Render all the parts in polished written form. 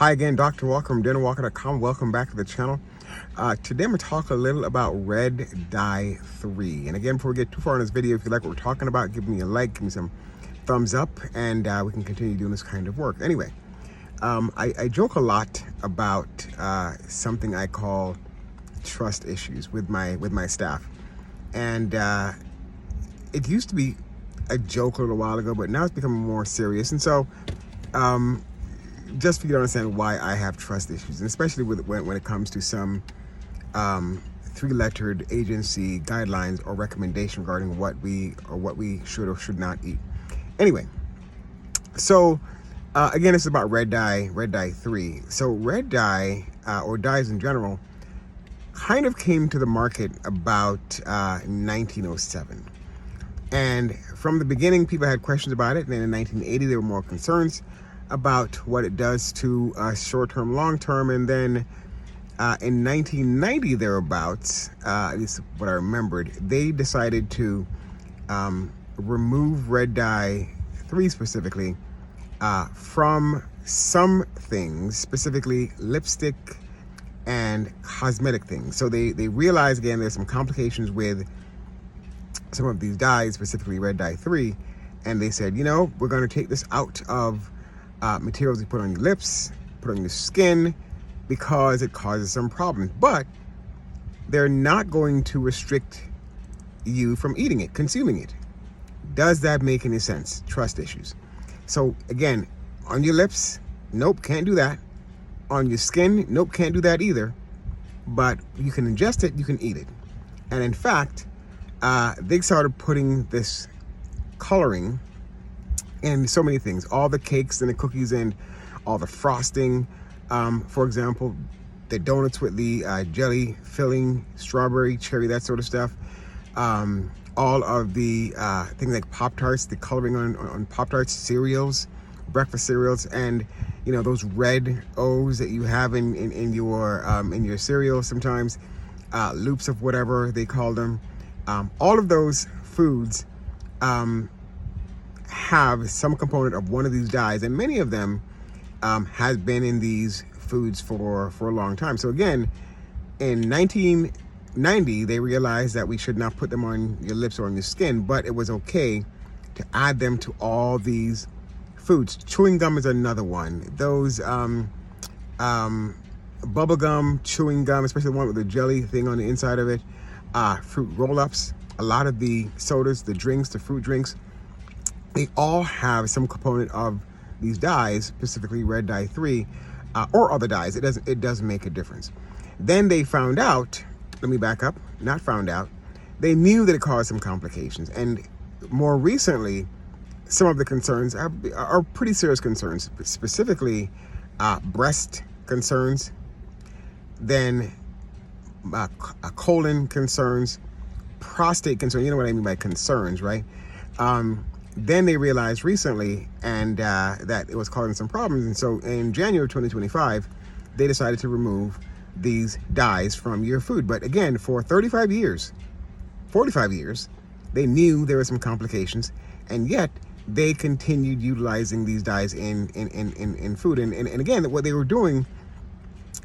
Hi again, Dr. Walker from DentalWalker.com. Welcome back to the channel. Today I'm going to talk a little about red dye 3. And again, before we get too far in this video, if you like what we're talking about, give me a like, give me some thumbs up, and we can continue doing this kind of work. Anyway, I joke a lot about something I call trust issues with my staff. And it used to be a joke a little while ago, but now it's becoming more serious. And so, just for you to understand why I have trust issues, and especially when it comes to some three-lettered agency guidelines or recommendation regarding what we should or should not eat. Anyway, so again, this is about red dye 3. So red dye or dyes in general kind of came to the market about 1907. And from the beginning, people had questions about it. And then in 1980, there were more concerns about what it does to short-term, long-term. And then in 1990, thereabouts, at least what I remembered, they decided to remove red dye 3 specifically from some things, specifically lipstick and cosmetic things. So they realized, again, there's some complications with some of these dyes, specifically red dye 3, and they said, you know, we're going to take this out of materials you put on your lips, put on your skin, because it causes some problems. But they're not going to restrict you from eating it, consuming it. Does that make any sense? Trust issues. So again, on your lips, nope, can't do that. On your skin, nope, can't do that either. But you can ingest it, you can eat it. And in fact, they started putting this coloring in so many things, all the cakes and the cookies and all the frosting. For example, the donuts with the jelly filling, strawberry, cherry, that sort of stuff. All of the things like Pop-tarts, the coloring on Pop-tarts, cereals, breakfast cereals, and you know, those red O's that you have in your cereal sometimes, loops of whatever they call them. All of those foods have some component of one of these dyes, and many of them has been in these foods for a long time. So again, in 1990, they realized that we should not put them on your lips or on your skin, but it was okay to add them to all these foods. Chewing gum is another one. Those bubble gum, chewing gum, especially the one with the jelly thing on the inside of it, fruit roll-ups, a lot of the sodas, the drinks, the fruit drinks, they all have some component of these dyes, specifically red dye 3, or other dyes. It doesn't make a difference. Then they found out, let me back up, not found out, they knew that it caused some complications. And more recently, some of the concerns are pretty serious concerns, specifically breast concerns, then colon concerns, prostate concerns. You know what I mean by concerns, right? Then they realized recently that it was causing some problems. And so in January 2025, they decided to remove these dyes from your food. But again, for 35 years, 45 years, they knew there were some complications, and yet they continued utilizing these dyes in food. And again, what they were doing,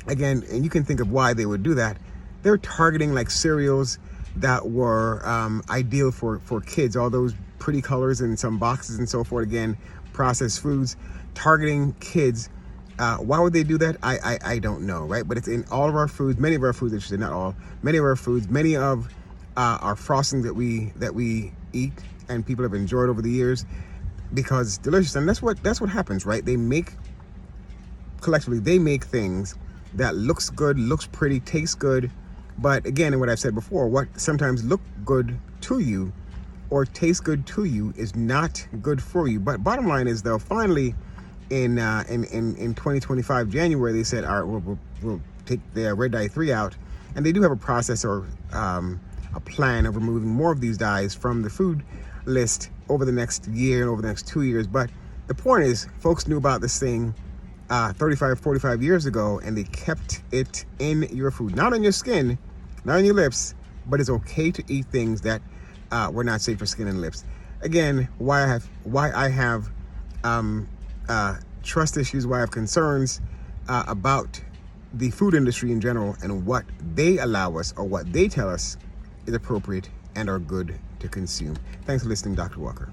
again, and you can think of why they would do that, they're targeting like cereals that were ideal for kids, all those pretty colors and some boxes and so forth. Again, processed foods, targeting kids. Why would they do that? I don't know, right? But it's in all of our foods, many of our foods, I should say, not all, many of our foods, many of our frosting that we eat and people have enjoyed over the years because it's delicious. And that's what happens, right? They make, collectively, they make things that looks good, looks pretty, tastes good. But again, and what I've said before, what sometimes look good to you or taste good to you is not good for you. But bottom line is, though, finally in 2025 January, they said, all right, we'll take the red dye 3 out, and they do have a process or a plan of removing more of these dyes from the food list over the next year and over the next 2 years. But the point is, folks knew about this thing 35, 45 years ago, and they kept it in your food, not on your skin, not on your lips, but it's okay to eat things that were not safe for skin and lips. Again, why I have trust issues, why I have concerns, about the food industry in general and what they allow us or what they tell us is appropriate and are good to consume. Thanks for listening, Dr. Walker.